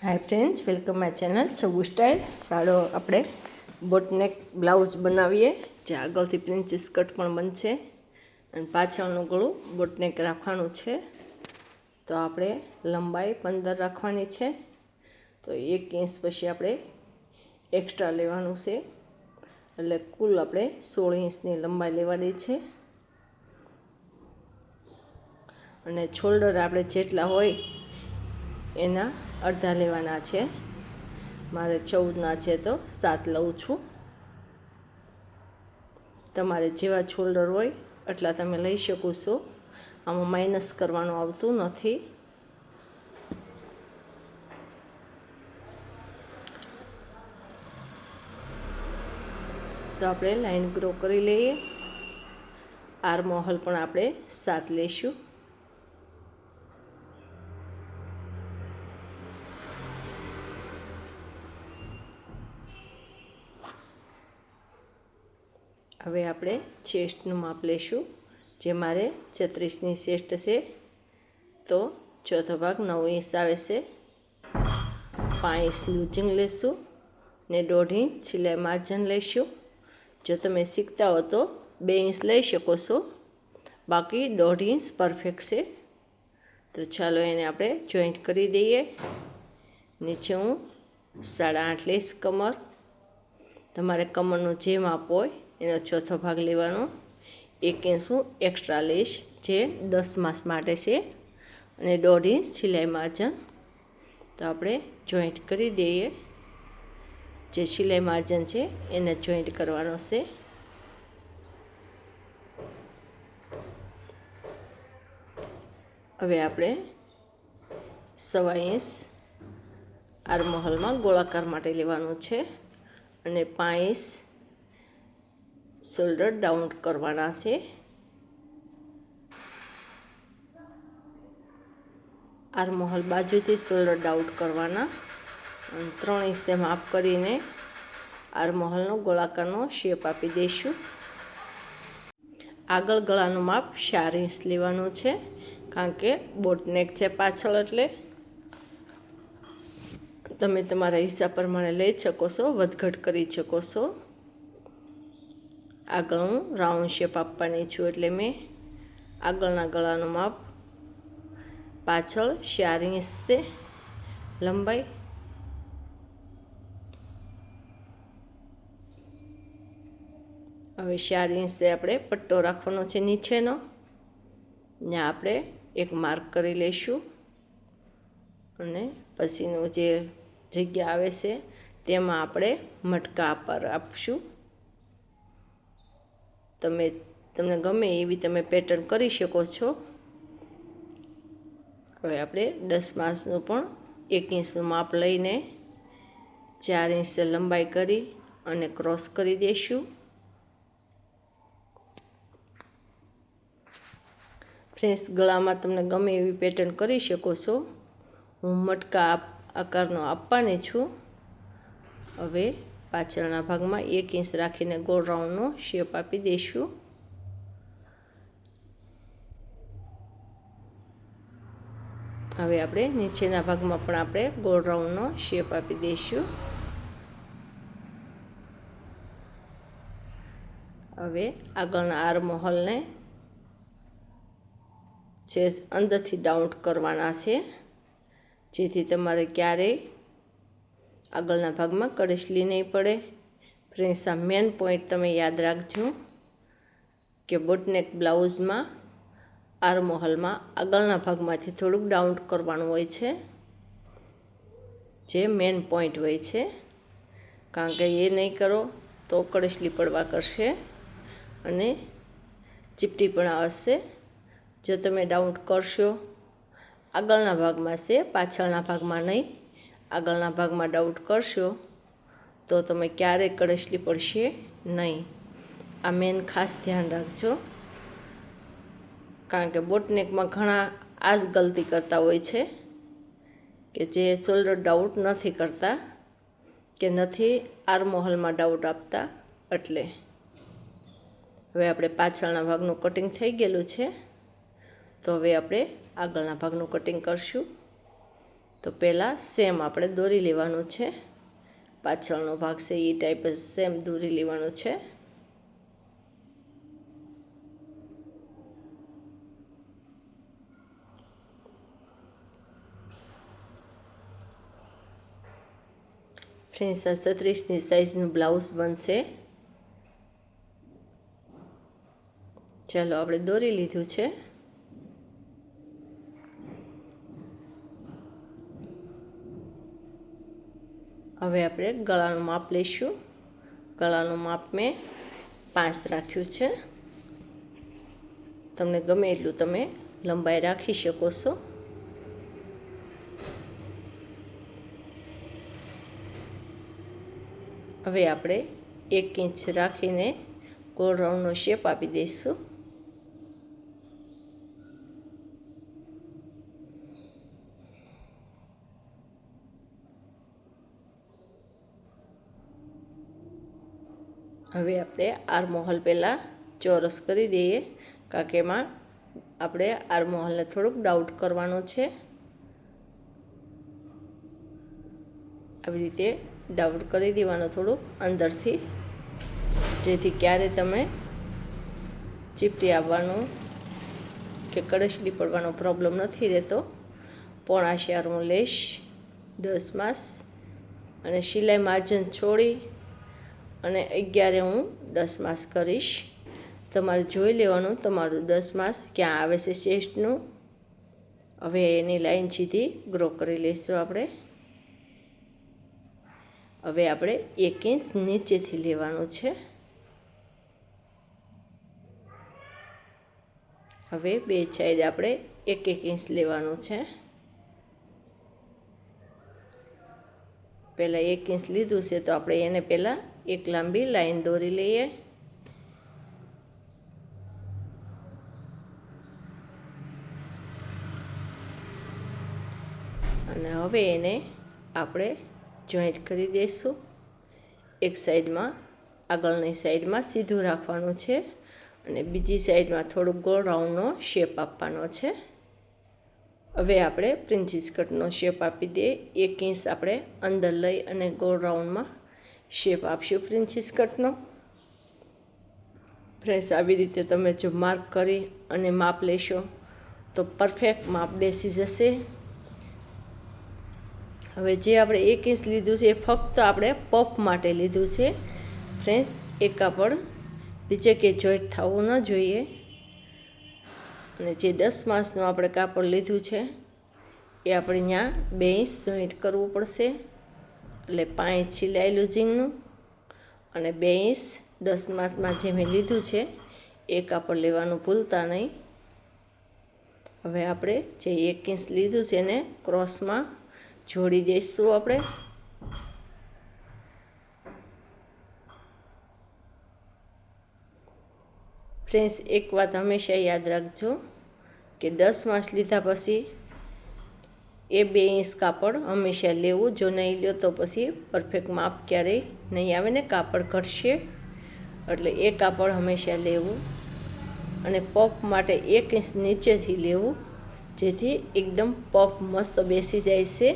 Hi friends, welcome my channel Sagu style. સાડો આપણે boatneck blouse બનાવીએ, જે આગળથી પ્રિન્સેસ કટ પણ બનશે અને પાછળનું ગળું બોટનેક રાખવાનું છે. તો આપણે લંબાઈ 15 રાખવાની છે. તો 1 ઇંચ પછી આપણે એક્સ્ટ્રા લેવાનું છે, એટલે કુલ આપણે 16 ઇંચની લંબાઈ લેવાની છે. અને શોલ્ડર આપણે જેટલા હોય એના અડધા લેવાના છે. મારે 14ના છે તો 7 લઉં છું. તમારે જેવા શોલ્ડર હોય એટલા તમે લઈ શકો છો. આમાં માઇનસ કરવાનું આવતું નથી. તો આપણે લાઈન ગ્રો કરી લઈએ. આર્મ હોલ પણ આપણે 7 લઈશું. હવે આપણે ચેસ્ટનું માપ લઈશું, જે મારે 36ની ચેસ્ટ છે. તો ચોથો ભાગ 9 ઇંચ આવે છે. 5 ઇંચ લૂઝિંગ લઈશું ને 1.5 ઇંચ સિલાઈ માર્જિન લઈશું. જો તમે શીખતા હો તો 2 ઇંચ લઈ શકો છો, બાકી 1.5 ઇંચ પરફેક્ટ છે. તો ચાલો એને આપણે જોઈન્ટ કરી દઈએ. નીચે હું 8.5 લઈશ કમર. તમારે કમરનું જે માપ હોય એનો ચોથો ભાગ લેવાનો. 1 ઇંચ હું એક્સ્ટ્રા લઈશ, જે 10 માસ માટે છે, અને 1.5 ઇંચ સિલાઈ માર્જિન. તો આપણે જોઈન્ટ કરી દઈએ. જે સિલાઈ માર્જિન છે એને જોઈન્ટ કરવાનો છે. હવે આપણે 1.25 ઇંચ આર્મ હોલમાં ગોળાકાર માટે લેવાનું છે, અને 5 ઇંચ શોલ્ડર ડાઉન કરવાના છે. આર્મ હોલ બાજુથી શોલ્ડર ડાઉન કરવાના, અને 3 ઇંચ માપ કરીને આર્મ હોલનો ગોળાકારનો શેપ આપી દઈશું. આગળ ગળાનું માપ 4 ઇંચ લેવાનું છે, કારણ કે બોટનેક છે પાછળ, એટલે તમે તમારા હિસાબ પ્રમાણે લઈ શકો છો, વધઘટ કરી શકો છો. આગળ હું રાઉન્ડ શેપ આપવાની છું, એટલે મેં આગળના ગળાનું માપ પાછળ 4 ઇંચ છે લંબાઈ. હવે 4 ઇંચે આપણે પટ્ટો રાખવાનો છે નીચેનો, ને આપણે એક માર્ક કરી લઈશું, અને પછીનું જે જગ્યા આવે છે તેમાં આપણે મટકા પર આપશું. તમને ગમે એવી તમે પેટર્ન કરી શકો છો. હવે આપણે 10 માસનું પણ 1 ઇંચનું માપ લઈને 4 ઇંચ લંબાઈ કરી અને ક્રોસ કરી દઈશું. ફ્રેન્ડ્સ, ગળામાં તમને ગમે એવી પેટર્ન કરી શકો છો. હું મટકા આકારનો આપવાની છું. હવે પાછળના ભાગમાં 1 ઇંચ રાખીને ગોળ રાઉન્ડનો શેપ આપી દઈશું. હવે આપણે નીચેના ભાગમાં પણ આપણે ગોળ રાઉન્ડનો શેપ આપી દઈશું. હવે આગળના આર્મ હોલને ચેસ અંદરથી ડાઉન કરવાના છે, જેથી તમારે ક્યારેય આગળના ભાગમાં કડેસલી નહીં પડે. ફ્રેન્ડ્સ, આ મેન પોઈન્ટ તમે યાદ રાખજો કે બોટનેક બ્લાઉઝમાં આર્મ હોલમાં આગળના ભાગમાંથી થોડુંક ડાઉન કરવાનું હોય છે, જે મેન પોઈન્ટ હોય છે. કારણ કે એ નહીં કરો તો કડેસલી પડવા કરશે અને ચીપટી પણ આવશે. જો તમે ડાઉન કરશો આગળના ભાગમાં છે, પાછળના ભાગમાં નહીં, આગળના ભાગમાં ડાઉન કરશો તો તમે ક્યારેય કડેસલી પડશે નહીં. આ મેન ખાસ ધ્યાન રાખજો, કારણ કે બોટનેકમાં ઘણા આ જ ગલતી કરતા હોય છે કે જે શોલ્ડર ડાઉટ નથી કરતા કે નથી આર્મ હોલમાં ડાઉટ આપતા. એટલે હવે આપણે પાછળના ભાગનું કટિંગ થઈ ગયેલું છે. તો હવે આપણે આગળના ભાગનું કટિંગ કરશું. તો પહેલાં સેમ આપણે દોરી લેવાનું છે, પાછળનો ભાગ છે એ ટાઈપ જ સેમ દોરી લેવાનું છે. ફ્રેન્ડ્સ, આ 36ની સાઈઝનું બ્લાઉઝ બનશે. ચાલો, આપણે દોરી લીધું છે. હવે આપણે ગળાનું માપ લઈશું. ગળાનું માપ મેં 5 રાખ્યું છે. તમને ગમે એટલું તમે લંબાઈ રાખી શકો છો. હવે આપણે 1 ઇંચ રાખીને ગોળ રાઉન્ડનો શેપ આપી દઈશું. હવે આપણે આર્મહોલ પહેલાં ચોરસ કરી દઈએ, કારણ કે એમાં આપણે આર્મહોલને થોડુંક ડાઉટ કરવાનો છે. આવી રીતે ડાઉટ કરી દેવાનો થોડુંક અંદરથી, જેથી ક્યારે તમે ચીપટી આવવાનું કે કડશલી પડવાનો પ્રોબ્લેમ નથી રહેતો. 0.5 લેશ 10 માસ અને સિલાઈ માર્જિન છોડી અને 11 હું 10 માસ કરીશ. તમારે જોઈ લેવાનું તમારું 10 માસ ક્યાં આવે છે ચેસ્ટનું. હવે એની લાઈન સીધી ગ્રો કરી લઈશું આપણે. હવે આપણે 1 ઇંચ નીચેથી લેવાનું છે. હવે બે સાઈડ આપણે 1-1 ઇંચ લેવાનું છે. પહેલાં 1 ઇંચ લીધું છે તો આપણે એને પહેલાં એક લાંબી લાઈન દોરી લઈએ. અને હવે એને આપણે જોઈન્ટ કરી દઈશું. એક સાઈડમાં આગળની સાઈડમાં સીધું રાખવાનું છે અને બીજી સાઈડમાં થોડુંક ગોળ રાઉન્ડનો શેપ આપવાનો છે. હવે આપણે પ્રિન્સીસ કટનો શેપ આપી દઈએ. 1 ઇંચ આપણે અંદર લઈ અને ગોળ રાઉન્ડમાં શેપ આપશું પ્રિન્સીસ કટનો. ફ્રેન્ડ્સ, આવી રીતે તમે જો માર્ક કરી અને માપ લેશો તો પરફેક્ટ માપ બેસી જશે. હવે જે આપણે 1 ઇંચ લીધું છે એ ફક્ત આપણે પફ માટે લીધું છે. ફ્રેન્ડ્સ, એ કાપડ બીજે કે જોઈન્ટ થવું ન જોઈએ. અને જે 10 માસનું આપણે કાપડ લીધું છે એ આપણે ત્યાં 2 ઇંચ જોઈન્ટ કરવું પડશે. એટલે 5 ઇંચ સિલાઈ લૂઝિંગનું અને 2 ઇંચ 10 માસમાં જે મેં લીધું છે એ કાપડ લેવાનું ભૂલતા નહીં. હવે આપણે જે 1 ઇંચ લીધું છે એને ક્રોસમાં જોડી દઈશું આપણે. ફ્રેન્ડ્સ, એક વાત હંમેશા યાદ રાખજો કે 10 માસ લીધા પછી એ 2 ઇંચ કાપડ હંમેશા લેવું. જો નહીં લ્યો તો પછી પરફેક્ટ માપ ક્યારેય નહીં આવે ને કાપડ ઘટશે. એટલે એ કાપડ હંમેશા લેવું અને પફ માટે 1 ઇંચ નીચેથી લેવું, જેથી એકદમ પફ મસ્ત બેસી જાય છે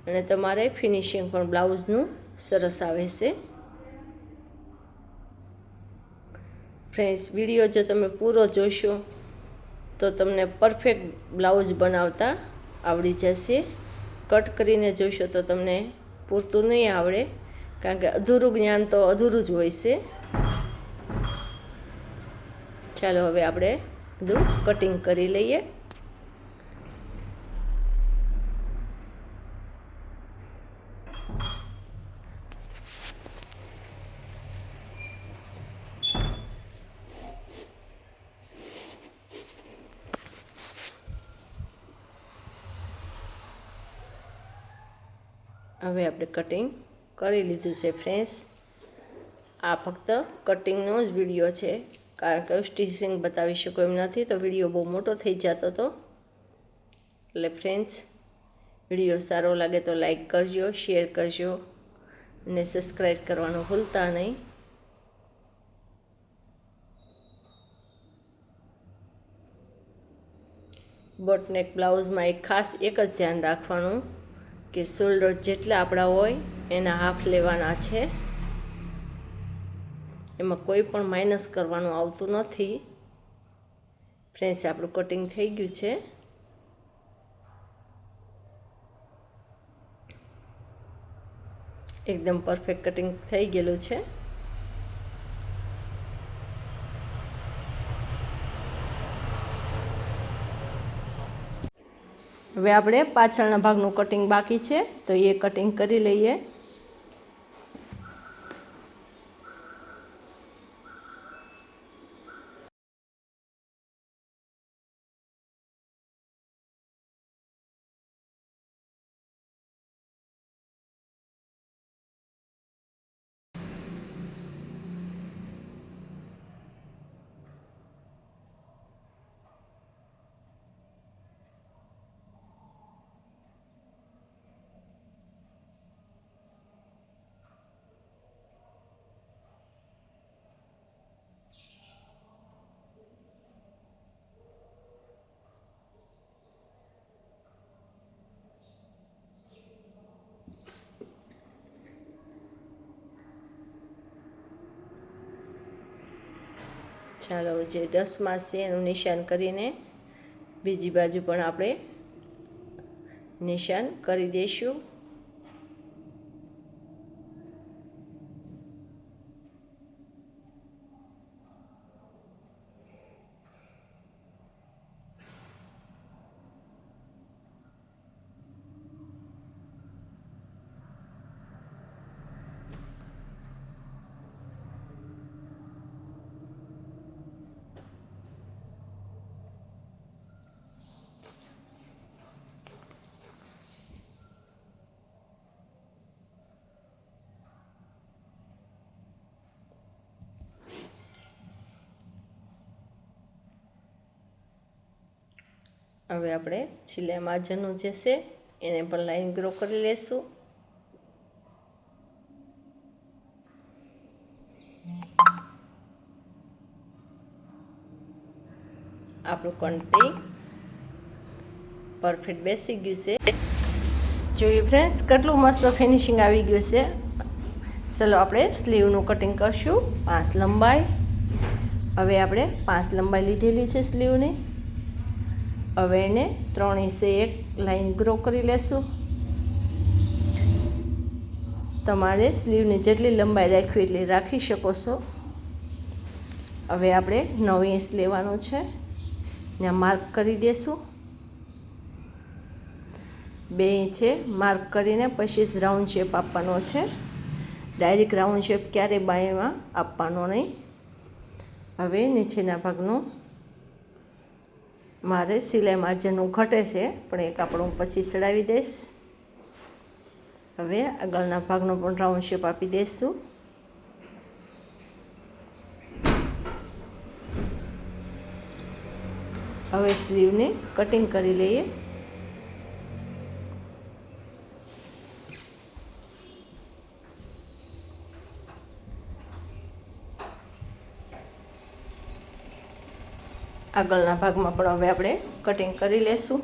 અને તમારે ફિનિશિંગ પણ બ્લાઉઝનું સરસ આવે છે. ફ્રેન્ડ્સ, વિડીયો જો તમે પૂરો જોશો તો તમને પરફેક્ટ બ્લાઉઝ બનાવતા આવડી જશે. કટ કરીને જોશો તો તમને પૂરતું નહીં આવડે, કારણ કે અધૂરું જ્ઞાન તો અધૂરું જ હોય છે. ચાલો, હવે આપણે બધું કટિંગ કરી લઈએ. હવે આપણે કટિંગ કરી લીધું છે. ફ્રેન્ડ્સ, આ ફક્ત કટિંગનો જ વિડીયો છે, કારણ કે સ્ટિચિંગ બતાવી શકો એમ નથી, તો વિડીયો બહુ મોટો થઈ જતો હતો. એટલે ફ્રેન્ડ્સ, વિડીયો સારો લાગે તો લાઈક કરજો, શેર કરજો અને સબસ્ક્રાઈબ કરવાનું ભૂલતા નહીં. બોટનેક બ્લાઉઝમાં એક જ ધ્યાન રાખવાનું કે શોલ્ડર જેટલા આપણા હોય એના હાફ લેવાના છે. એમાં કોઈ પણ માઇનસ કરવાનું આવતું નથી. ફ્રેન્ડ્સ, આપણું કટિંગ થઈ ગયું છે. એકદમ પરફેક્ટ કટિંગ થઈ ગયેલું છે. હવે આપણે પાછળના ભાગનું કટિંગ બાકી છે, તો એ કટિંગ કરી લઈએ. ચાલો, જે 10માં છે એનું નિશાન કરીને બીજી બાજુ પણ આપણે નિશાન કરી દઈશું. હવે આપણે છેલ્લા માર્જનનું જે છે એને પણ લાઈન ગ્રો કરી લેશું. આપણું કટિંગ પરફેક્ટ બેસી ગયું છે. જોયું ફ્રેન્ડ્સ, કેટલું મસ્ત ફિનિશિંગ આવી ગયું છે. ચલો આપણે સ્લીવનું કટિંગ કરશું. 5 લંબાઈ. હવે આપણે 5 લંબાઈ લીધેલી છે સ્લીવની. હવે એને 3 ઇંચે એક લાઈન ગ્રો કરી લેશું. તમારે સ્લીવની જેટલી લંબાઈ રાખવી એટલી રાખી શકો છો. હવે આપણે 9 ઇંચ લેવાનું છે. ત્યાં માર્ક કરી દેશું. 2 ઇંચે માર્ક કરીને પછી જ રાઉન્ડ શેપ આપવાનો છે. ડાયરેક્ટ રાઉન્ડ શેપ ક્યારેય બાયમાં આપવાનો નહીં. હવે નીચેના ભાગનું મારે સિલાઈ માર્જનનું ઘટે છે, પણ એક આપણું પછી ચડાવી દઈશ. હવે આગળના ભાગનો પણ રાઉન્ડ શેપ આપી દઈશું. હવે સ્લીવને કટિંગ કરી લઈએ. આગળના ભાગમાં પણ હવે આપણે કટિંગ કરી લેશું.